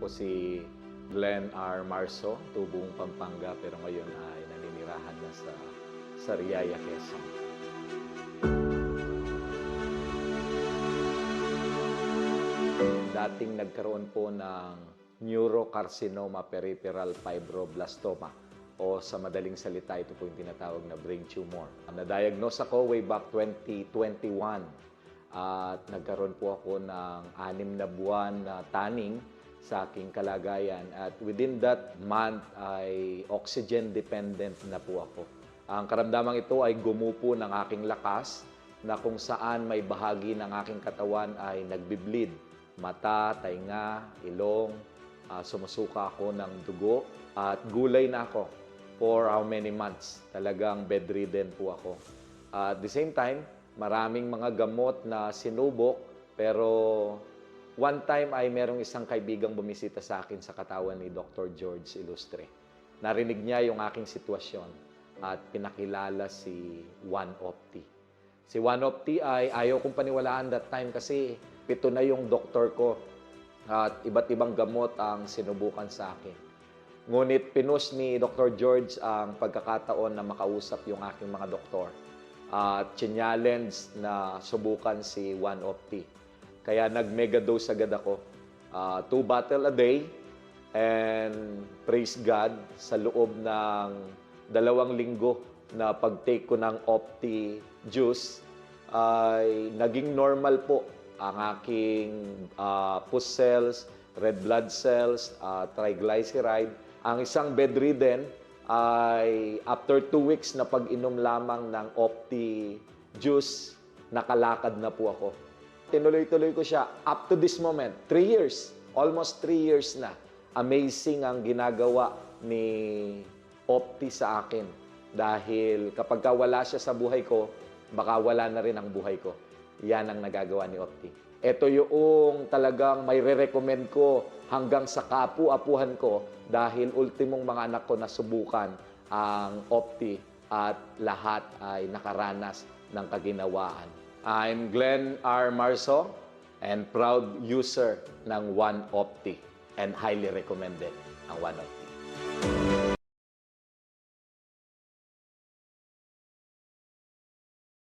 Ako si Glenn R. Marso, tubong Pampanga, pero ngayon ay naninirahan na sa Sariaya, Quezon. Dating nagkaroon po ng neurocarcinoma peripheral fibroblastoma o sa madaling salita, ito po yung tinatawag na brain tumor. Na-diagnose ako way back 2021 at nagkaroon po ako ng 6 na buwan na tanning sa aking kalagayan at within that month ay oxygen dependent na po ako. Ang karamdamang ito ay gumupo ng aking lakas na kung saan may bahagi ng aking katawan ay nagbi-bleed. Mata, tainga, ilong, sumusuka ako ng dugo at gulay na ako for how many months. Talagang bedridden po ako. At the same time, maraming mga gamot na sinubok pero one time ay merong isang kaibigang bumisita sa akin sa katawan ni Dr. George Ilustre. Narinig niya yung aking sitwasyon at pinakilala si One Opti. Si One Opti ay ayaw kong paniwalaan that time kasi 7 na yung doktor ko at iba't ibang gamot ang sinubukan sa akin. Ngunit pinus ni Dr. George ang pagkakataon na makausap yung aking mga doktor at challenge na subukan si One Opti. Kaya nag-mega dose agad ako. 2 bottle a day and praise God sa loob ng 2 linggo na pag-take ko ng Opti juice ay naging normal po ang aking pus cells, red blood cells, triglyceride. Ang isang bedridden ay after 2 weeks na pag-inom lamang ng Opti juice, nakalakad na po ako. Tinuloy-tuloy ko siya up to this moment, 3 years, almost 3 years na. Amazing ang ginagawa ni Opti sa akin. Dahil kapag wala siya sa buhay ko, baka wala na rin ang buhay ko. Yan ang nagagawa ni Opti. Ito yung talagang may re-recommend ko hanggang sa kaapu-apuhan ko dahil ultimong mga anak ko nasubukan ang Opti at lahat ay nakaranas ng kaginawaan. I'm Glenn R. Marso and proud user ng One Opti and highly recommended ang One Opti.